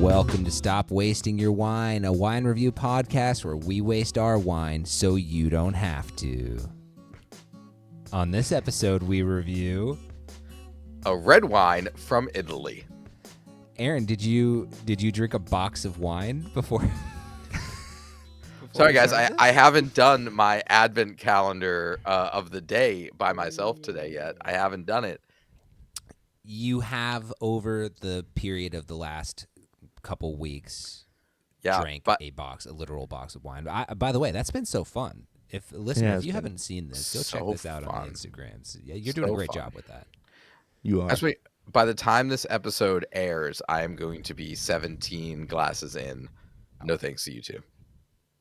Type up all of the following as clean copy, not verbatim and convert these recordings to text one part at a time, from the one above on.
Welcome to Stop Wasting Your Wine, a wine review podcast where we waste our wine so you don't have to. On this episode, we review a red wine from Italy. Aaron, did you drink a box of wine before? Sorry, guys, I haven't done my advent calendar of the day by myself today yet. I haven't done it. You have, over the period of the last couple weeks, drank a literal box of wine. By the way, that's been so fun. If you haven't seen this, go check this out on the Instagrams. Yeah, you're doing a great job with that. You are. Actually, by the time this episode airs, I am going to be 17 glasses in. No thanks to you two.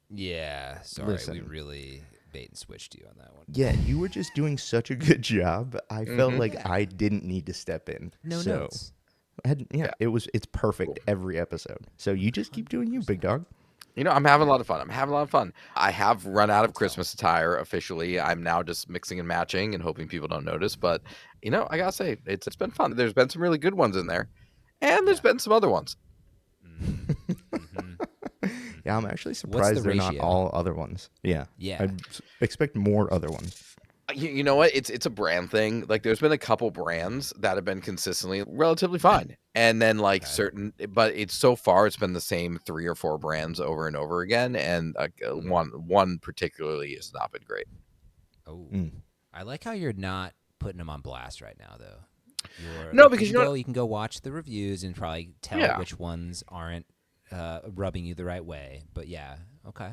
Yeah, sorry, we really bait and switched you on that one. Yeah, you were just doing such a good job. I felt like I didn't need to step in. No notes. It's perfect every episode. So you just keep doing you, big dog. You know, I'm having a lot of fun. I have run out of Christmas attire officially. I'm now just mixing and matching and hoping people don't notice. But, you know, I got to say, it's been fun. There's been some really good ones in there. And there's been some other ones. Yeah, I'm actually surprised they're not all other ones. Yeah. I'd expect more other ones. You know what? It's a brand thing. Like, there's been a couple brands that have been consistently relatively fine. And then, but it's so far, it's been the same 3 or 4 brands over and over again. And one particularly has not been great. Oh, I like how you're not putting them on blast right now, though. Because you can go watch the reviews and probably tell which ones aren't rubbing you the right way. But yeah, okay.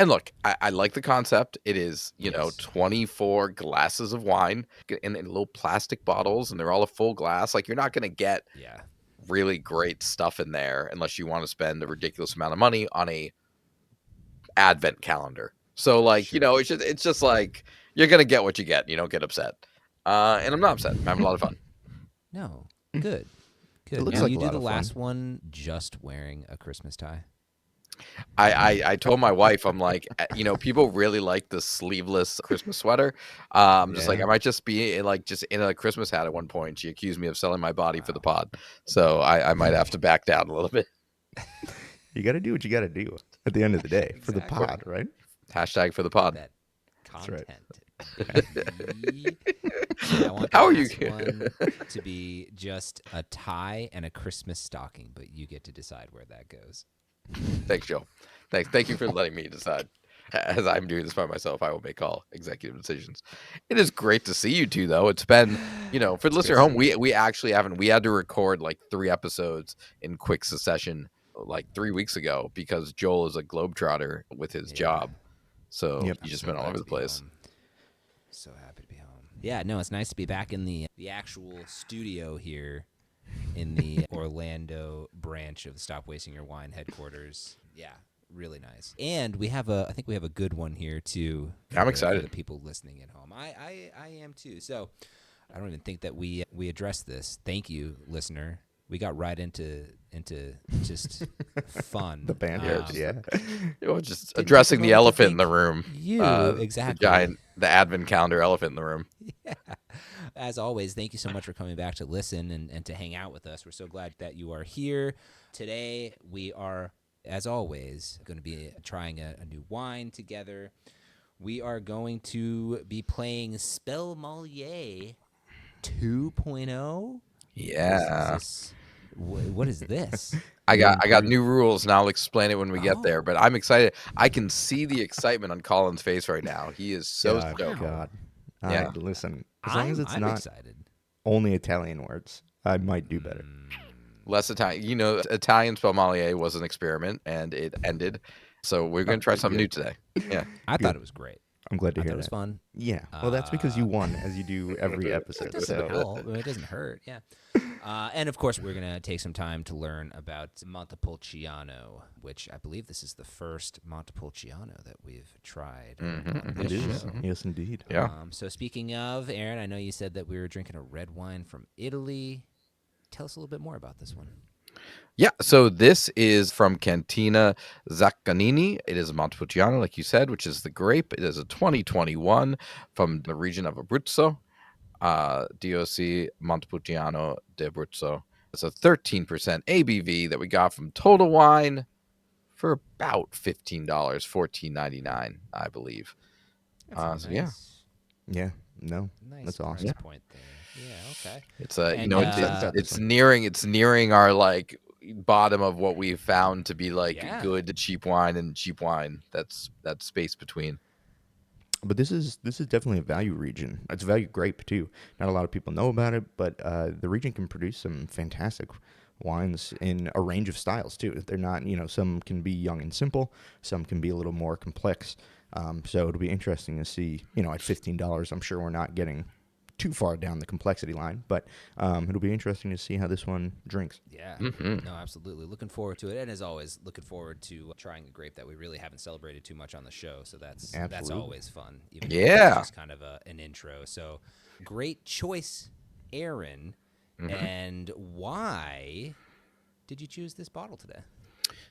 And look, I like the concept. It is, 24 glasses of wine in little plastic bottles, and they're all a full glass. Like, you're not going to get really great stuff in there unless you want to spend a ridiculous amount of money on a advent calendar. So, it's just like, you're going to get what you get. You don't get upset. And I'm not upset. I'm having a lot of fun. No, good. It looks now, like you a lot did the of last fun. one just wearing a Christmas tie. I told my wife, I'm like, people really like the sleeveless Christmas sweater. I'm just like, I might just be just in a Christmas hat at one point. She accused me of selling my body for the pod. So I might have to back down a little bit. You got to do what you got to do at the end of the day for the pod, right? Hashtag for the pod. That content. That's right. I want How are you? One to be just a tie and a Christmas stocking, but you get to decide where that goes. Thanks, Joe. Thank you for letting me decide. As I'm doing this by myself, I will make all executive decisions. It is great to see you two, though. It's been, for the listener at home, we actually haven't. We had to record 3 episodes in quick succession 3 weeks ago because Joel is a globetrotter with his job. So he's just been all over the place. So happy to be home. Yeah, no, it's nice to be back in the actual studio here in the Orlando branch of the Stop Wasting Your Wine headquarters. Yeah, really nice. And I think we have a good one here too. I'm excited. For the people listening at home. I am too. So I don't even think that we addressed this. Thank you, listener. We got right into just fun. The banter, just addressing the elephant in the room. Exactly. The advent calendar elephant in the room. Yeah. As always, thank you so much for coming back to listen and to hang out with us. We're so glad that you are here. Today, we are, as always, going to be trying a new wine together. We are going to be playing Spellmolier 2.0. Yeah. What is this? I got new rules, and I'll explain it when we get there. But I'm excited. I can see the excitement on Colin's face right now. He is so stoked. God. Yeah. Listen, as long as it's I'm not excited. only Italian words, I might do better. Less Italian. Italian Spellmolier was an experiment, and it ended. So we're going to try something new today. Yeah. I thought it was great. I'm glad to hear that. It was fun. Yeah. Well, that's because you won, as you do every episode. It doesn't help. It doesn't hurt. Yeah. And of course, we're going to take some time to learn about Montepulciano, which I believe this is the first Montepulciano that we've tried. On this It is. show. Yes, indeed. Yeah. So speaking of, Aaron, I know you said that we were drinking a red wine from Italy. Tell us a little bit more about this one. Yeah, so this is from Cantina Zaccagnini. It is a Montepulciano, like you said, which is the grape. It is a 2021 from the region of Abruzzo, DOC Montepulciano d'Abruzzo. It's a 13% ABV that we got from Total Wine for about $15, $14.99, I believe. That's so nice. Yeah. No. Nice that's awesome. price point there. Yeah. Okay. It's it's nearing our like bottom of what we've found to be like good cheap wine and cheap wine. That's space between. But this is definitely a value region. It's a value grape too. Not a lot of people know about it, but the region can produce some fantastic wines in a range of styles too. They're not, some can be young and simple, some can be a little more complex. So it'll be interesting to see, at $15, I'm sure we're not getting too far down the complexity line, but it'll be interesting to see how this one drinks. Yeah, no, absolutely. Looking forward to it, and as always, looking forward to trying a grape that we really haven't celebrated too much on the show. So that's always fun. Even if it's just kind of an intro. So great choice, Aaron. And why did you choose this bottle today?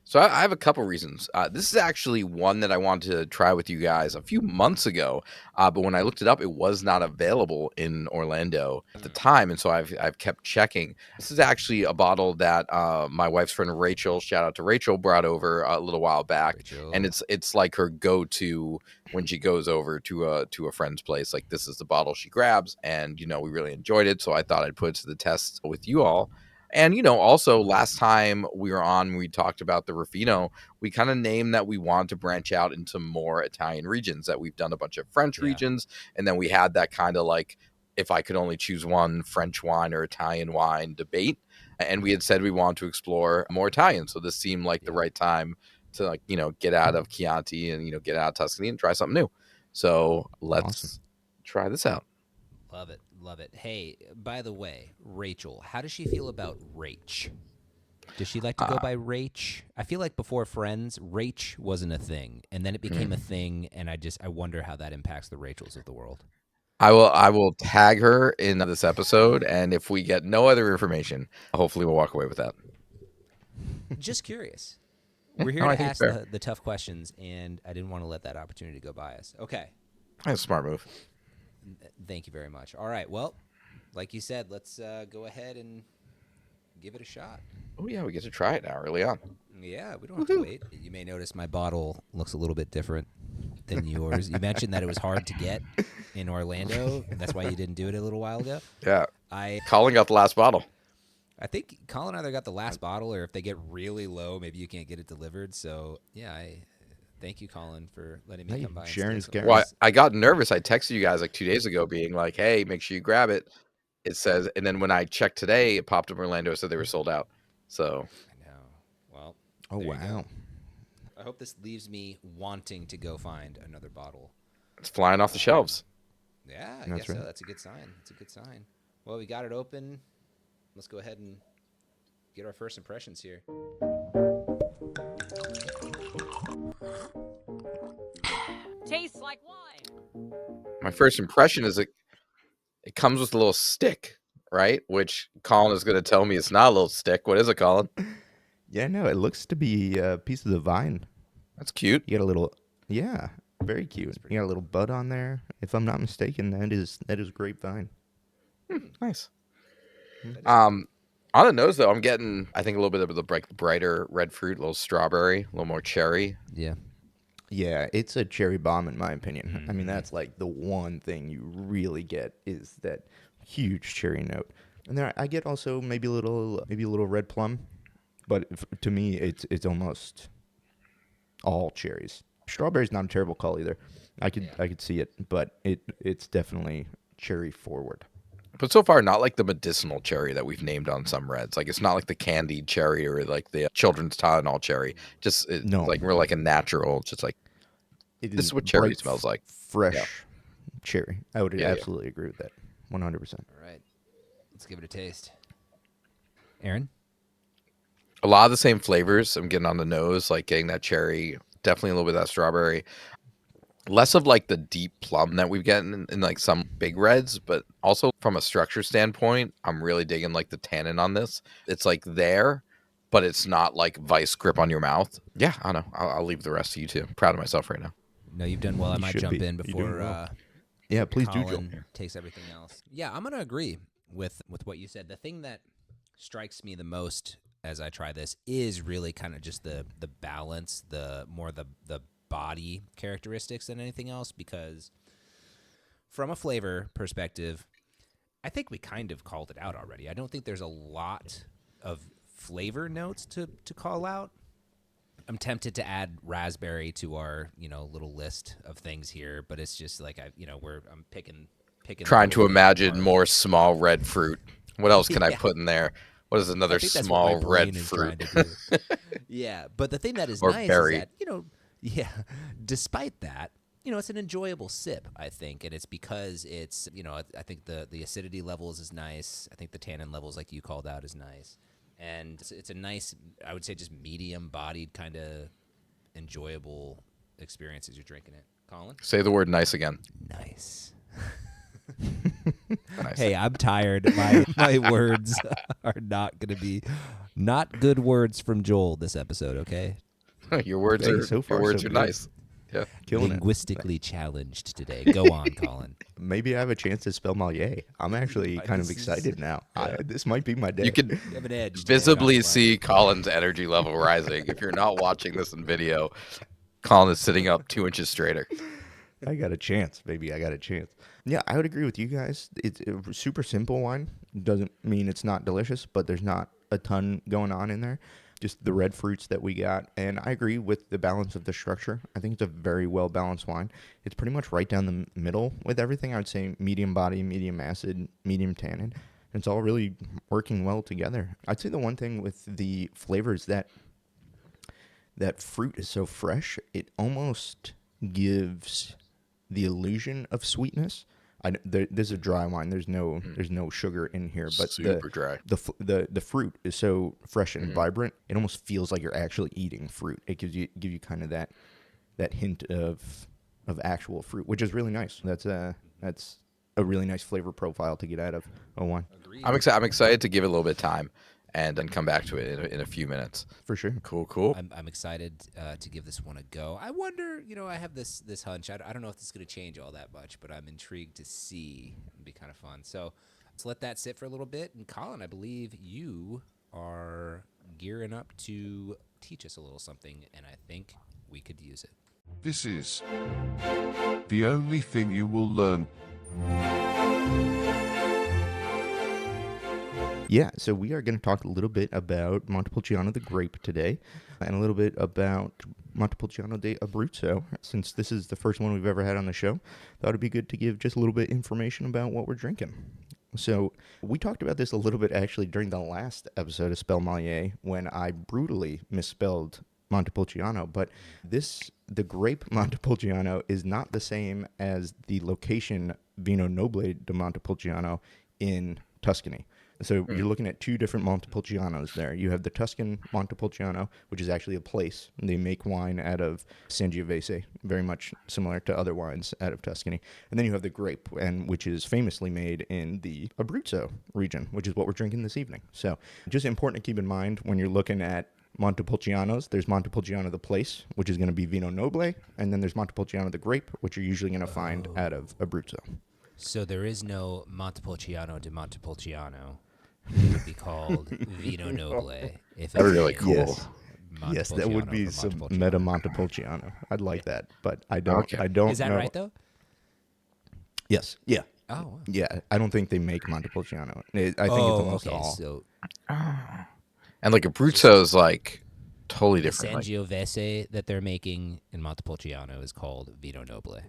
So I have a couple reasons. This is actually one that I wanted to try with you guys a few months ago, but when I looked it up, it was not available in Orlando at the time, and so I've kept checking. This is actually a bottle that my wife's friend Rachel, shout out to Rachel, brought over a little while back, and it's like her go-to when she goes over to a friend's place. Like, this is the bottle she grabs, and we really enjoyed it, so I thought I'd put it to the test with you all. And, also last time we were on, we talked about the Ruffino. We kind of named that we want to branch out into more Italian regions, that we've done a bunch of French regions. And then we had that kind of like, if I could only choose one, French wine or Italian wine debate. And we had said we want to explore more Italian. So this seemed like the right time to, like, get out of Chianti and, get out of Tuscany and try something new. So let's try this out. Love it. Love it. Hey, by the way, Rachel, how does she feel about Rach? Does she like to go by Rach? I feel like before Friends, Rach wasn't a thing, and then it became a thing, and I wonder how that impacts the Rachels of the world. I will tag her in this episode, and if we get no other information, hopefully we'll walk away with that. Just curious. We're here to ask the tough questions, and I didn't want to let that opportunity go by us. Okay. That's a smart move. Thank you very much. All right. Well, like you said, let's go ahead and give it a shot. Oh, yeah. We get to try it now early on. Yeah. We don't have to wait. You may notice my bottle looks a little bit different than yours. You mentioned that it was hard to get in Orlando. And that's why you didn't do it a little while ago. Yeah. Colin got the last bottle. I think Colin either got the last bottle, or if they get really low, maybe you can't get it delivered. So, yeah, thank you, Colin, for letting me come by. Well, I got nervous. I texted you guys like 2 days ago being like, hey, make sure you grab it. It says, and then when I checked today, it popped up in Orlando, said they were sold out. So I know. Well, oh, wow. I hope this leaves me wanting to go find another bottle. It's flying off the shelves. Yeah, I guess so. That's a good sign. That's a good sign. Well, we got it open. Let's go ahead and get our first impressions here. Tastes like wine. My first impression is it comes with a little stick, right? Which Colin is going to tell me it's not a little stick. What is it, Colin? Yeah, no, it looks to be pieces of vine. That's cute. You got a little, very cute. You got a little bud on there. If I'm not mistaken, that is grapevine. Nice. On the nose, though, I'm getting, I think, a little bit of the brighter red fruit, a little strawberry, a little more cherry. Yeah. Yeah, it's a cherry bomb in my opinion. Mm-hmm. I mean, that's like the one thing you really get is that huge cherry note. And there, I get also maybe a little red plum, but to me, it's almost all cherries. Strawberry's not a terrible call either. I could see it, but it's definitely cherry forward. But so far, not like the medicinal cherry that we've named on some reds. Like, it's not like the candied cherry or like the children's Tylenol cherry. Just like we're like a natural, just like this is what cherry smells like. Fresh cherry. I would absolutely agree with that. 100%. All right. Let's give it a taste. Aaron? A lot of the same flavors I'm getting on the nose, like getting that cherry, definitely a little bit of that strawberry. Less of like the deep plum that we've gotten in like some big reds, but also from a structure standpoint, I'm really digging like the tannin on this. It's like there, but it's not like vice grip on your mouth. Yeah, I don't know. I'll leave the rest to you two. I'm proud of myself right now. No, you've done well. I might jump in before please Colin do jump in. takes everything else. Yeah, I'm going to agree with what you said. The thing that strikes me the most as I try this is really kind of just the balance, the body characteristics than anything else, because from a flavor perspective, I think we kind of called it out already. I don't think there's a lot of flavor notes to call out. I'm tempted to add raspberry to our, little list of things here, but it's just like I'm picking. Trying to imagine more small red fruit. What else can I put in there? What is another small red fruit? Yeah, but the thing that is or nice berry. is that despite that, it's an enjoyable sip, I think, and it's because it's I think the acidity levels is nice. I think the tannin levels, like you called out, is nice. And it's a nice, I would say, just medium-bodied kind of enjoyable experience as you're drinking it. Colin? Say the word nice again. Nice. Nice. Hey, I'm tired. My words are not going to be not good words from Joel this episode, okay? Your words are nice. Yeah. Linguistically challenged today. Go on, Colin. Maybe I have a chance to Spellmolier. I'm actually kind of excited now. This might be my day. You can You have an edge. visibly see Colin's energy level rising. If you're not watching this in video, Colin is sitting up 2 inches straighter. I got a chance, baby. I got a chance. Yeah, I would agree with you guys. It's a super simple wine. Doesn't mean it's not delicious, but there's not a ton going on in there. Just the red fruits that we got. And I agree with the balance of the structure. I think it's a very well-balanced wine. It's pretty much right down the middle with everything. I would say medium body, medium acid, medium tannin. It's all really working well together. I'd say the one thing with the flavors that fruit is so fresh, it almost gives the illusion of sweetness. There's a dry wine. There's no sugar in here, but super dry. The fruit is so fresh and vibrant. It almost feels like you're actually eating fruit. It gives you kind of that hint of actual fruit, which is really nice. That's a really nice flavor profile to get out of a wine. Agreed. I'm excited to give it a little bit of time and then come back to it in a few minutes. For sure. Cool. I'm excited to give this one a go. I wonder, I have this hunch. I don't know if this is going to change all that much, but I'm intrigued to see. It'll be kind of fun. So let's let that sit for a little bit. And Colin, I believe you are gearing up to teach us a little something, and I think we could use it. This is the only thing you will learn. Yeah, so we are going to talk a little bit about Montepulciano the grape today, and a little bit about Montepulciano de Abruzzo. Since this is the first one we've ever had on the show, thought it'd be good to give just a little bit of information about what we're drinking. So we talked about this a little bit actually during the last episode of Spellmolier when I brutally misspelled Montepulciano, but the grape Montepulciano is not the same as the location Vino Noble de Montepulciano in Tuscany. So you're looking at two different Montepulcianos there. You have the Tuscan Montepulciano, which is actually a place. They make wine out of Sangiovese, very much similar to other wines out of Tuscany. And then you have the grape, which is famously made in the Abruzzo region, which is what we're drinking this evening. So just important to keep in mind when you're looking at Montepulcianos, there's Montepulciano the place, which is going to be Vino Noble, and then there's Montepulciano the grape, which you're usually going to find out of Abruzzo. So there is no Montepulciano de Montepulciano. It would be called Vino Noble. If That'd be really cool. Yes, that would be some meta Montepulciano. I'd like that, but I don't. Okay. I don't. Is that know. right though? Yes. Yeah. Oh. Wow. Yeah. I don't think they make Montepulciano. I think it's almost all. So, and like Abruzzo is like totally different. Sangiovese that they're making in Montepulciano is called Vino Noble.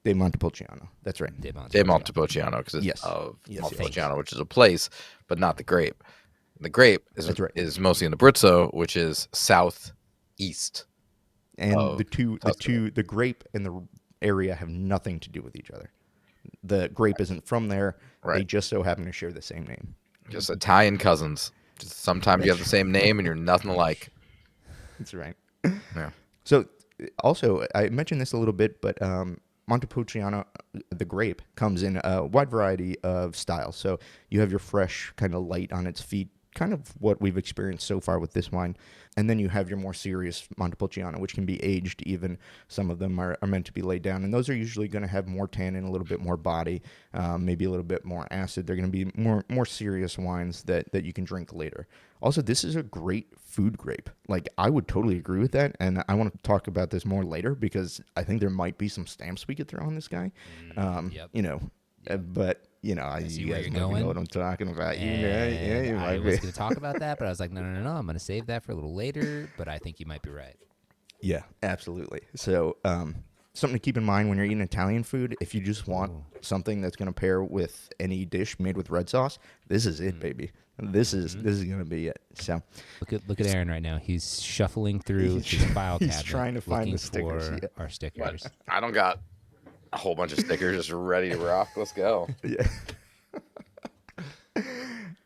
De Montepulciano. That's right. De Montepulciano, because it's of Montepulciano, which is a place, but not the grape. The grape is mostly in Abruzzo, which is southeast. And the grape and the area have nothing to do with each other. The grape isn't from there. Right. They just so happen to share the same name. Just Italian cousins. Just sometimes you have the same name and you're nothing alike. That's right. Yeah. So also, I mentioned this a little bit, but Montepulciano, the grape, comes in a wide variety of styles. So you have your fresh, kind of light on its feet, kind of what we've experienced so far with this wine. And then you have your more serious Montepulciano, which can be aged even. Some of them are meant to be laid down. And those are usually going to have more tannin, a little bit more body, maybe a little bit more acid. They're going to be more serious wines that you can drink later. Also, this is a great food grape. Like, I would totally agree with that. And I want to talk about this more later because I think there might be some stamps we could throw on this guy. But, I see you where guys you're might going. know what I'm talking about. You I might was be. going to talk about that, but I was like, no, I'm going to save that for a little later, but I think you might be right. Yeah, absolutely. So, something to keep in mind when you're eating Italian food, if you just want something that's going to pair with any dish made with red sauce, this is it, baby. This is going to be it. So, look at Aaron right now. He's shuffling through his file cabinet. He's trying to find the stickers. For our stickers. But I don't got a whole bunch of stickers just ready to rock. Let's go. Yeah.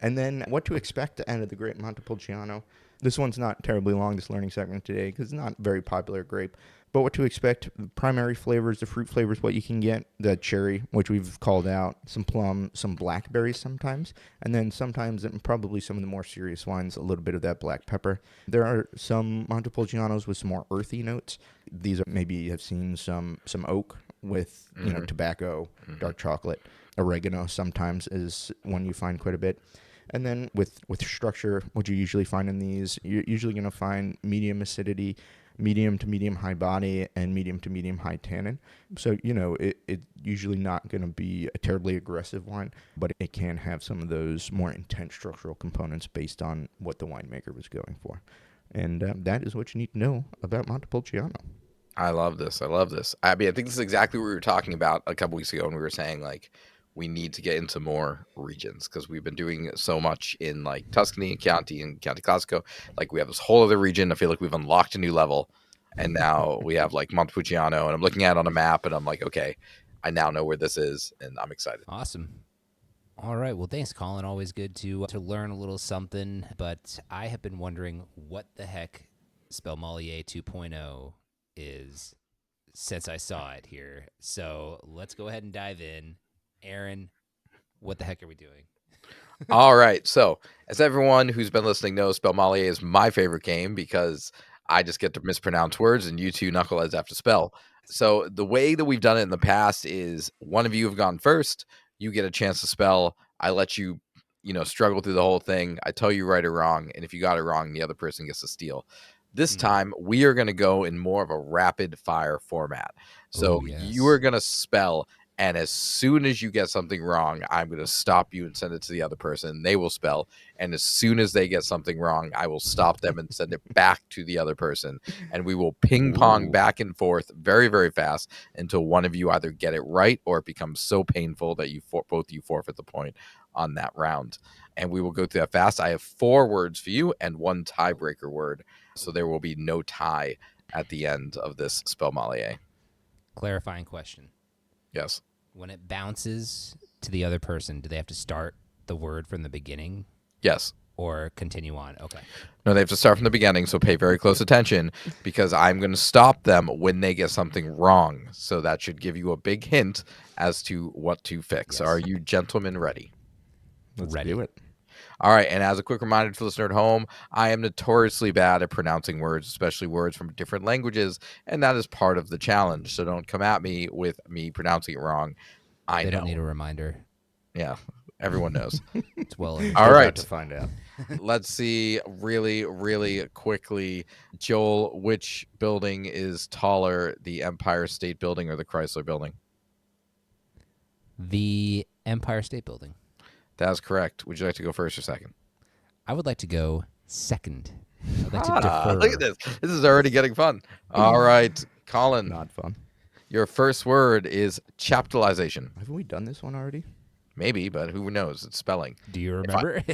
And then what to expect out of the Great Montepulciano. This one's not terribly long, this learning segment today, because it's not a very popular grape. But what to expect, the primary flavors, the fruit flavors, what you can get, the cherry, which we've called out, some plum, some blackberries sometimes, and then sometimes, and probably some of the more serious wines, a little bit of that black pepper. There are some Montepulcianos with some more earthy notes. These are, maybe you have seen some oak with, tobacco, dark chocolate. Oregano sometimes is one you find quite a bit. And then with structure, what you usually find in these, you're usually going to find medium acidity, medium to medium high body, and medium to medium high tannin. So, it's usually not going to be a terribly aggressive wine, but it can have some of those more intense structural components based on what the winemaker was going for. And that is what you need to know about Montepulciano. I love this. I mean, I think this is exactly what we were talking about a couple weeks ago when we were saying, like, we need to get into more regions because we've been doing so much in like Tuscany and Chianti and Chianti Classico. Like, we have this whole other region. I feel like we've unlocked a new level, and now we have like Montepulciano, and I'm looking at it on a map, and I'm like, okay, I now know where this is, and I'm excited. Awesome. All right. Well, thanks, Colin. Always good to learn a little something. But I have been wondering what the heck Spellmolier 2.0 is since I saw it here. So let's go ahead and dive in. Aaron, what the heck are we doing? All right. So, as everyone who's been listening knows, Spellmolier is my favorite game because I just get to mispronounce words and you two knuckleheads have to spell. So, the way that we've done it in the past is one of you have gone first. You get a chance to spell. I let you, struggle through the whole thing. I tell you right or wrong. And if you got it wrong, the other person gets to steal. This time, we are going to go in more of a rapid fire format. So, you are going to spell. And as soon as you get something wrong, I'm going to stop you and send it to the other person. They will spell. And as soon as they get something wrong, I will stop them and send it back to the other person. And we will ping pong back and forth very, very fast until one of you either get it right or it becomes so painful that both of you forfeit the point on that round. And we will go through that fast. I have 4 words for you and 1 tiebreaker word. So there will be no tie at the end of this Spellmolier. Clarifying question. Yes. When it bounces to the other person, do they have to start the word from the beginning? Yes. Or continue on? Okay. No, they have to start from the beginning, so pay very close attention because I'm going to stop them when they get something wrong. So that should give you a big hint as to what to fix. Yes. Are you gentlemen ready? Let's do it. All right, and as a quick reminder to the listener at home, I am notoriously bad at pronouncing words, especially words from different languages, and that is part of the challenge. So don't come at me with me pronouncing it wrong. I know. They don't need a reminder. Yeah, everyone knows. It's well. All right, to find out. Let's see really, really quickly. Joel, which building is taller, the Empire State Building or the Chrysler Building? The Empire State Building. That's correct. Would you like to go first or second? I would like to go second. I'd like to defer. Look at this. This is already getting fun. All right, Colin. Not fun. Your first word is chaptalization. Haven't we done this one already? Maybe, but who knows? It's spelling. Do you remember?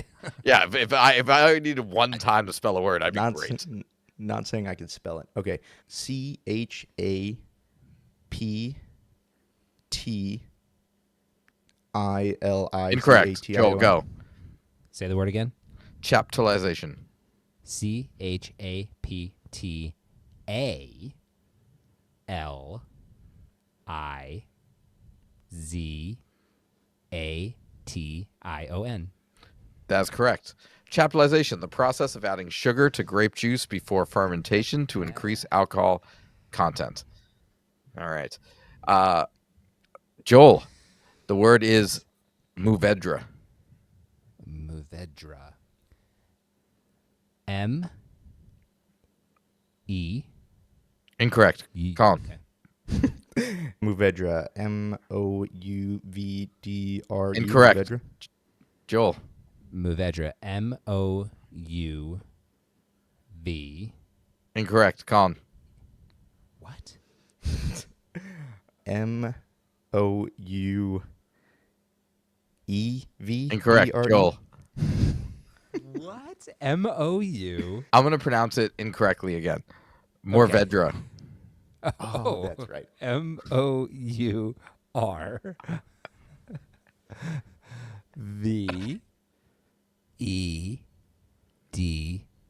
If I needed one time to spell a word, I'd be great. Not saying I can spell it. Okay. CHAPTILION. Incorrect. Joel, go. Say the word again. Chaptalization. CHAPTALIZATION. That's correct. Chaptalization, the process of adding sugar to grape juice before fermentation to increase alcohol content. All right. Joel, the word is Mourvedre. Mourvedre. M. E. Incorrect. Colin. Okay. Mourvedre. Mouvdre. Incorrect. Mourvedre. Joel. Mourvedre. M-O-U-V. Incorrect. Colin. What? Mouev. Incorrect. Joel. What? M-O-U. I'm going to pronounce it incorrectly again. Mourvedre. Oh, that's right. M-O-U-R.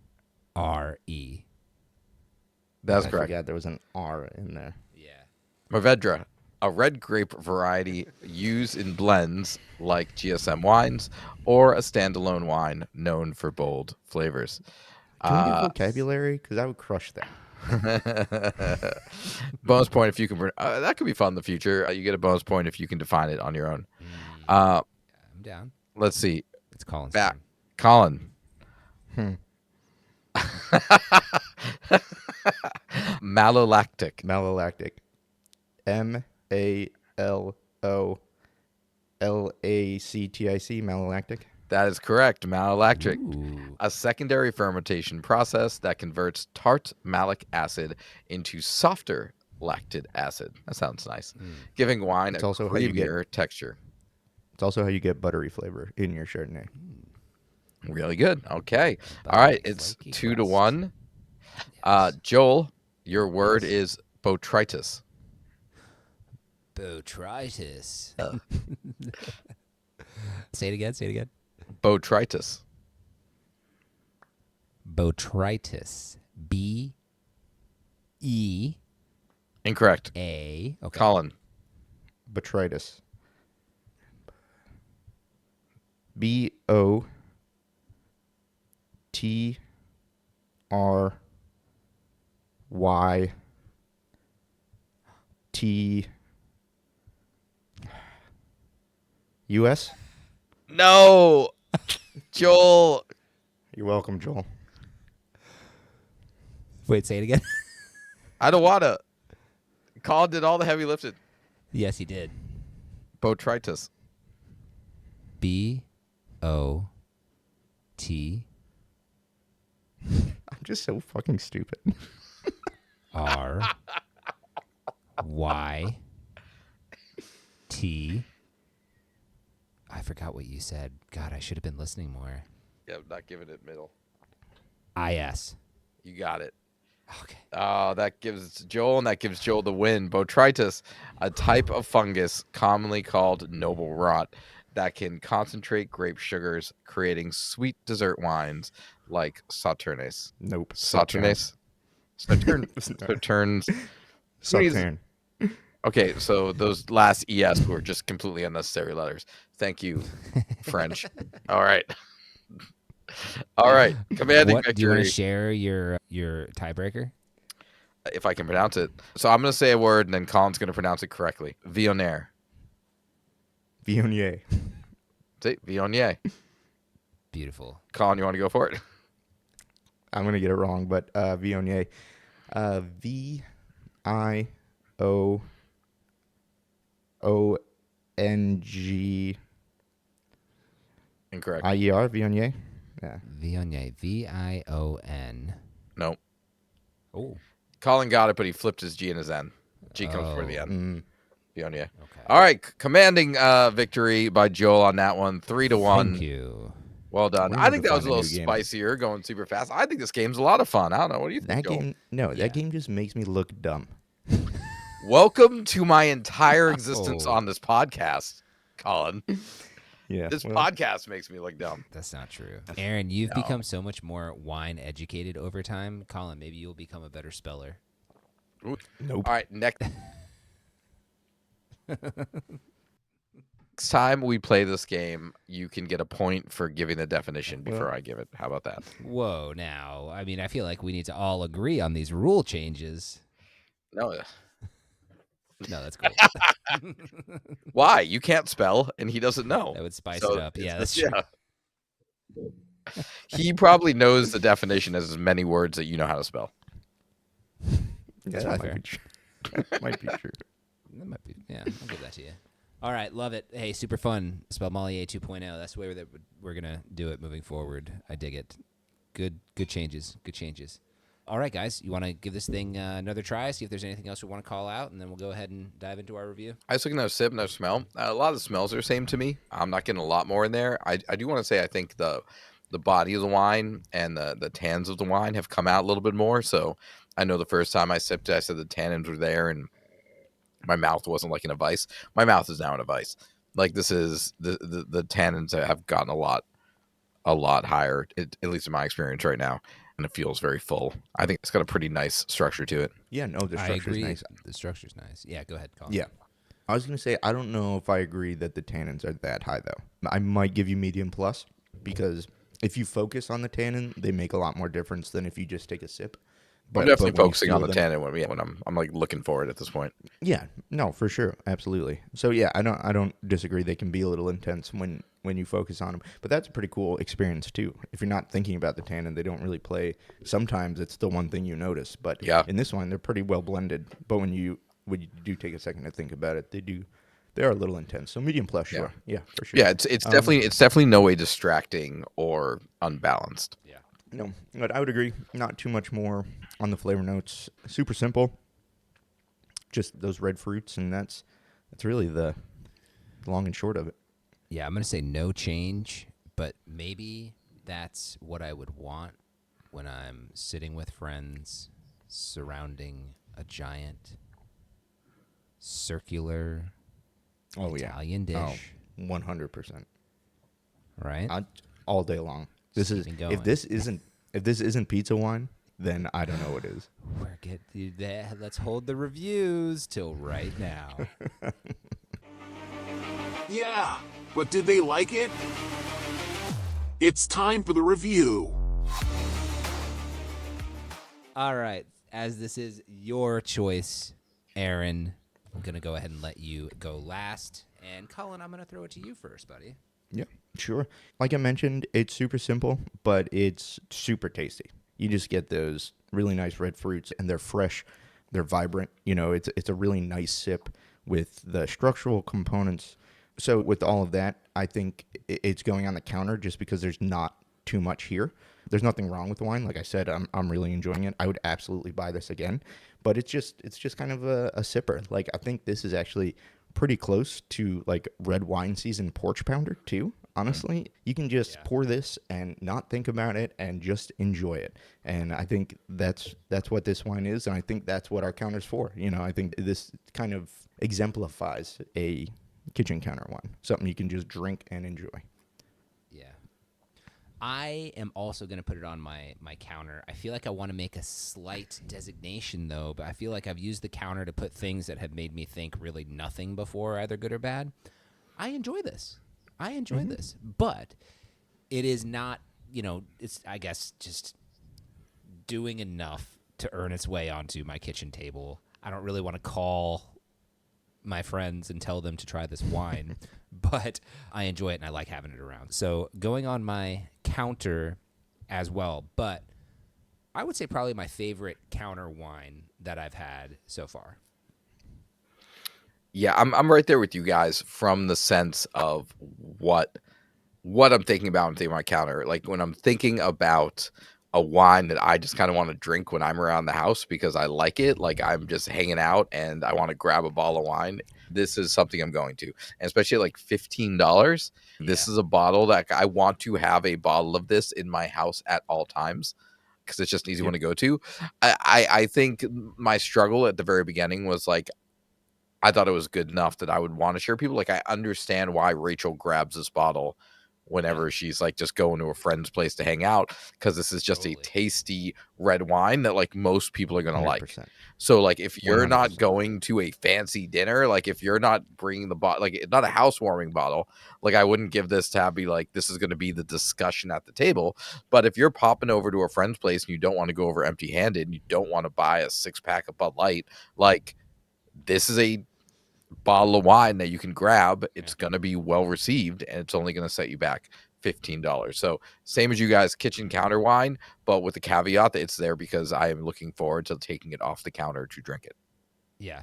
V-E-D-R-E. That's I correct. forgot there was an R in there. Yeah. Mourvedre, a red grape variety used in blends like GSM wines or a standalone wine known for bold flavors. Can we do vocabulary? Because I would crush that. Bonus point if you can. That could be fun in the future. You get a bonus point if you can define it on your own. I'm down. Let's see. It's Colin's Back. turn. Colin. Malolactic. Malolactic. Malolactic. Malolactic. That is correct. Malolactic. Ooh. A secondary fermentation process that converts tart malic acid into softer lactic acid. That sounds nice. Giving wine It's a also how you get- creamier texture. It's also how you get buttery flavor in your Chardonnay. Really good. Okay. All Buttery, right. It's flaky 2-1. Yes. Joel, your word is botrytis. Botrytis. Say it again. Say it again. Botrytis. Botrytis. B-E-A. Incorrect. Okay. Colin. Botrytis. B-O-T-R-Y-T-U-S? No. Joel. You're welcome, Joel. Wait, say it again. I don't want to. Colin did all the heavy lifting. Yes, he did. Botrytis. B-O-T. I'm just so fucking stupid. R-Y-T. I forgot what you said. God, I should have been listening more. Yeah, I'm not giving it middle. I-S. You got it. Okay. Oh, that gives Joel, and that gives Joel the win. Botrytis, a type of fungus commonly called noble rot that can concentrate grape sugars, creating sweet dessert wines like Sauternes. Nope. Sauternes? Sauternes. Sauterne. Okay, so those last ES were just completely unnecessary letters. Thank you, French. All right. All right. Commanding Do you want victory. to share your tiebreaker? If I can pronounce it. So I'm going to say a word, and then Colin's going to pronounce it correctly. Viognier. Viognier. See, Viognier. Beautiful. Colin, you want to go for it? I'm going to get it wrong, but Viognier. V-I-O-O-N-G. Incorrect. I-E-R, Viognier. Yeah. Viognier. V-I-O-N. Nope. Oh. Colin got it, but he flipped his G and his N. G comes before the N. Mm. Viognier. Okay. All right. Commanding victory by Joel on that one. 3-1. Thank you. Well done. We're I gonna think that was a find a little new game. spicier, going super fast. I think this game's a lot of fun. I don't know. What do you think, That Joel? game, no, Yeah. that game just makes me look dumb. Welcome to my entire existence Oh. on this podcast, Colin. Yeah. This well, podcast makes me look dumb. That's not true. Aaron, you've No. become so much more wine educated over time. Colin, maybe you'll become a better speller. Nope. All right, next. Next time we play this game, you can get a point for giving the definition before I give it. How about that? Whoa, now. I mean, I feel like we need to all agree on these rule changes. No. No, that's cool. Why? You can't spell, and he doesn't know. That would spice it up. Yeah, that's true. Yeah. He probably knows the definition as many words that you know how to spell. That's that fair. might be true. Might be true. That might be. Yeah, I'll give that to you. All right, love it. Hey, super fun. Spellmolier 2.0. That's the way that we're gonna do it moving forward. I dig it. Good changes. Good changes. All right, guys, you want to give this thing another try? See if there's anything else we want to call out, and then we'll go ahead and dive into our review. I just took another sip, another smell. A lot of the smells are the same to me. I'm not getting a lot more in there. I do want to say I think the body of the wine and the tannins of the wine have come out a little bit more. So I know the first time I sipped it, I said the tannins were there, and my mouth wasn't like in a vice. My mouth is now in a vice. Like this is the tannins have gotten a lot higher, at least in my experience right now. And it feels very full. I think it's got a pretty nice structure to it. Yeah, no, the structure's nice. The structure's nice. Yeah, go ahead, Colin. Yeah. I was going to say, I don't know if I agree that the tannins are that high, though. I might give you medium plus, because if you focus on the tannin, they make a lot more difference than if you just take a sip. I'm definitely focusing on the tannin when I'm like looking for it at this point. Yeah, no, for sure, absolutely. So yeah, I don't disagree. They can be a little intense when you focus on them, but that's a pretty cool experience too. If you're not thinking about the tannin, they don't really play. Sometimes it's the one thing you notice, but yeah, in this one they're pretty well blended. But when you do take a second to think about it, they are a little intense. So medium plus, sure, yeah, for sure. Yeah, it's definitely no way distracting or unbalanced. Yeah. No, but I would agree. Not too much more on the flavor notes. Super simple. Just those red fruits, and that's really the long and short of it. Yeah, I'm going to say no change, but maybe that's what I would want when I'm sitting with friends surrounding a giant circular Italian dish. 100%. Right? All day long. If this isn't pizza wine, then I don't know what is. Let's hold the reviews till right now. Yeah, but did they like it? It's time for the review. All right, as this is your choice, Aaron, I'm going to go ahead and let you go last. And Colin, I'm going to throw it to you first, buddy. Yeah, sure. Like I mentioned, it's super simple, but it's super tasty. You just get those really nice red fruits, and they're fresh, they're vibrant. You know, it's a really nice sip with the structural components. So with all of that, I think it's going on the counter just because there's not too much here. There's nothing wrong with the wine. Like I said, I'm really enjoying it. I would absolutely buy this again, but it's just kind of a sipper. Like I think this is actually pretty close to like red wine season porch pounder too. Honestly, you can just pour this and not think about it and just enjoy it. And I think that's what this wine is, and I think that's what our counter's for. You know, I think this kind of exemplifies a kitchen counter wine, something you can just drink and enjoy. Yeah. I am also going to put it on my counter. I feel like I want to make a slight designation, though, but I feel like I've used the counter to put things that have made me think really nothing before, either good or bad. I enjoy this. This, but it is not, it's, I guess, just doing enough to earn its way onto my kitchen table. I don't really want to call my friends and tell them to try this wine, but I enjoy it and I like having it around. So going on my counter as well, but I would say probably my favorite counter wine that I've had so far. Yeah, I'm right there with you guys from the sense of what I'm thinking about when thinking about my counter. Like when I'm thinking about a wine that I just kind of want to drink when I'm around the house because I like it, like I'm just hanging out and I want to grab a bottle of wine, this is something I'm going to. And especially at like $15, this is a bottle that I want to have a bottle of this in my house at all times because it's just an easy one to go to. I think my struggle at the very beginning was like, I thought it was good enough that I would want to share people. Like I understand why Rachel grabs this bottle whenever she's like just going to a friend's place to hang out, because this is just a tasty red wine that like most people are going to like. 100%. So like if you're not 100%. going to a fancy dinner, like if you're not bringing the bottle, like it's not a housewarming bottle, like I wouldn't give this to be like this is going to be the discussion at the table. But if you're popping over to a friend's place and you don't want to go over empty handed and you don't want to buy a 6-pack of Bud Light, like this is a bottle of wine that you can grab. It's going to be well received, and it's only going to set you back $15. So same as you guys, kitchen counter wine, but with the caveat that it's there because I am looking forward to taking it off the counter to drink it. Yeah.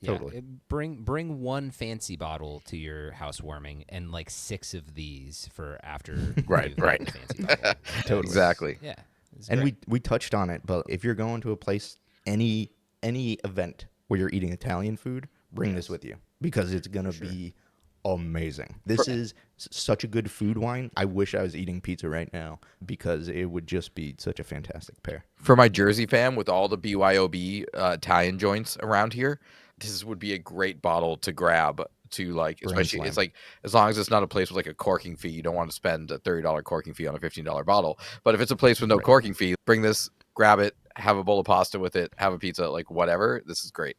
Totally. Bring one fancy bottle to your housewarming and like 6 of these for after. Right. you've had the fancy bottle. Totally. Exactly. Yeah. It's And great. we touched on it, but if you're going to a place, any event where you're eating Italian food, bring this with you because it's going to be amazing. This is such a good food wine. I wish I was eating pizza right now because it would just be such a fantastic pair. For my Jersey fam, with all the BYOB Italian joints around here, this would be a great bottle to grab to like, especially slam. it's like, as long as it's not a place with like a corking fee, you don't want to spend a $30 corking fee on a $15 bottle. But if it's a place with no corking fee, bring this, grab it, have a bowl of pasta with it, have a pizza, like whatever. This is great.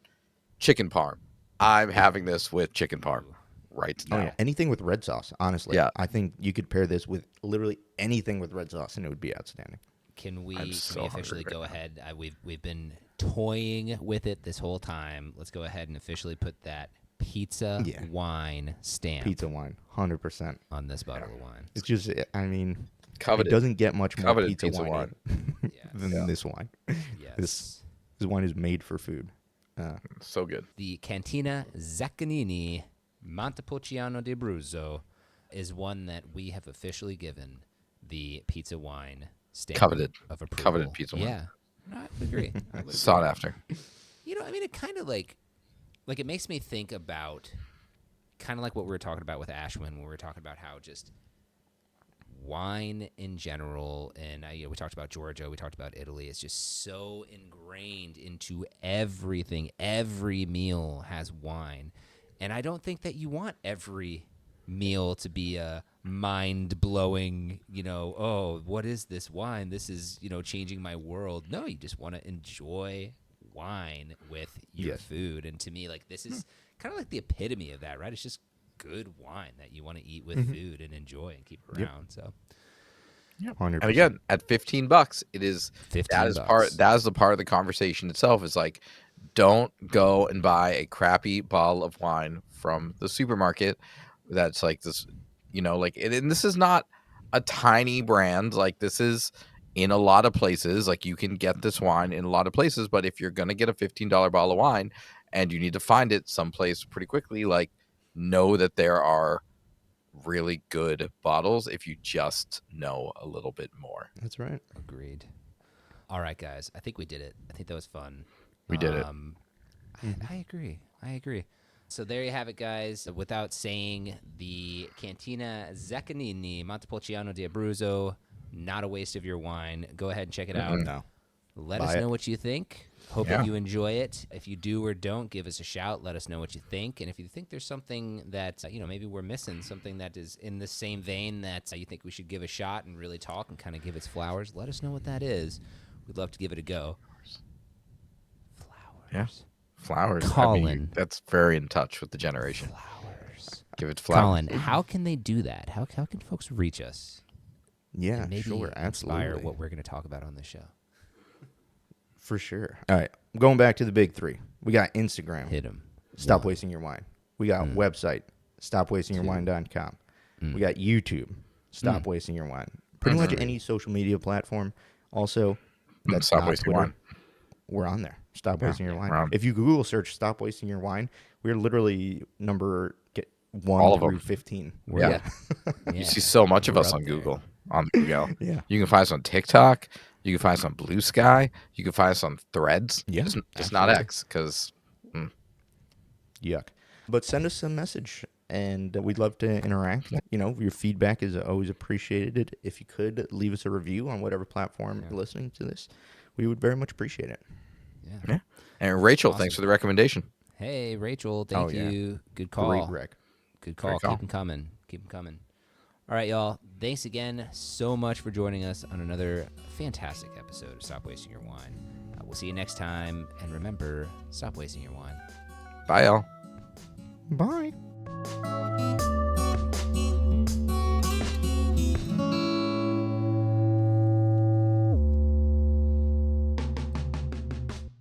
Chicken parm. I'm having this with chicken parm right now. Oh, yeah. Anything with red sauce, honestly. Yeah. I think you could pair this with literally anything with red sauce and it would be outstanding. Can we so hungry officially right go now. ahead? We've been toying with it this whole time. Let's go ahead and officially put that pizza wine stamp Pizza wine, 100%. on this bottle of wine. It's just, I mean, Coveted. it doesn't get much more Coveted pizza pizza wine than this wine. Yes. This wine is made for food. So good. The Cantina Zaccagnini Montepulciano di Abruzzo is one that we have officially given the pizza wine stamp Coveted. of approval. Coveted pizza wine. Yeah, no, I would agree. I would Sought agree. after. You know, I mean, it kind of like it makes me think about kind of like what we were talking about with Ashwin when we were talking about how just wine in general, and we talked about Georgia, we talked about Italy. It's just so ingrained into everything. Every meal has wine, and I don't think that you want every meal to be a mind-blowing, oh, what is this wine? This is, changing my world. No, you just want to enjoy wine with your food, and to me, like, this is kind of like the epitome of that, right? It's just good wine that you want to eat with food and enjoy and keep around. So, 100%. And again, at $15, it is that is $15. that is the part of the conversation itself. Is like, don't go and buy a crappy bottle of wine from the supermarket. That's like this, and this is not a tiny brand. Like, this is in a lot of places. Like, you can get this wine in a lot of places. But if you're gonna get a $15 bottle of wine and you need to find it someplace pretty quickly, like, know that there are really good bottles if you just know a little bit more. That's right. agreed. All right, guys, I think we did it. I think that was fun. We did it. I agree. So there you have it, guys. Without saying, the Cantina Zaccagnini Montepulciano di Abruzzo, not a waste of your wine. Go ahead and check it out. No. Let Buy us it. know what you think. Hope that you enjoy it. If you do or don't, give us a shout. Let us know what you think. And if you think there's something that, maybe we're missing, something that is in the same vein that you think we should give a shot and really talk and kind of give its flowers, let us know what that is. We'd love to give it a go. Flowers. Yeah. Flowers. Colin. That's very in touch with the generation. Flowers. Give it flowers. Colin, how can they do that? How can folks reach us? Yeah, And maybe sure. inspire Absolutely. what we're going to talk about on this show. For sure. All right. Going back to the big three. We got Instagram. Hit them. Stop Wasting Your Wine. We got website. StopWastingYourWine.com. We got YouTube. Stop Wasting Your Wine. Pretty much any social media platform. Also, that's Stop not Wasting Twitter. Wine. We're on there. Stop Wasting Your Wine. we're on. If you Google search Stop Wasting Your Wine, we're literally number All 1 of through them. 15. Yeah. You see so much of us on Google. On Google. Yeah. You can find us on TikTok. You can find us on Blue Sky. You can find us on Threads. Yeah, Just not absolutely. X, because Yuck. But send us a message, and we'd love to interact. Your feedback is always appreciated. If you could leave us a review on whatever platform you're listening to this, we would very much appreciate it. yeah. And Rachel, thanks for the recommendation. Hey, Rachel, thank yeah. you. Good call. Great rec. Good call. call. Keep them coming. All right, y'all. Thanks again so much for joining us on another fantastic episode of Stop Wasting Your Wine. We'll see you next time. And remember, stop wasting your wine. Bye, y'all. Bye.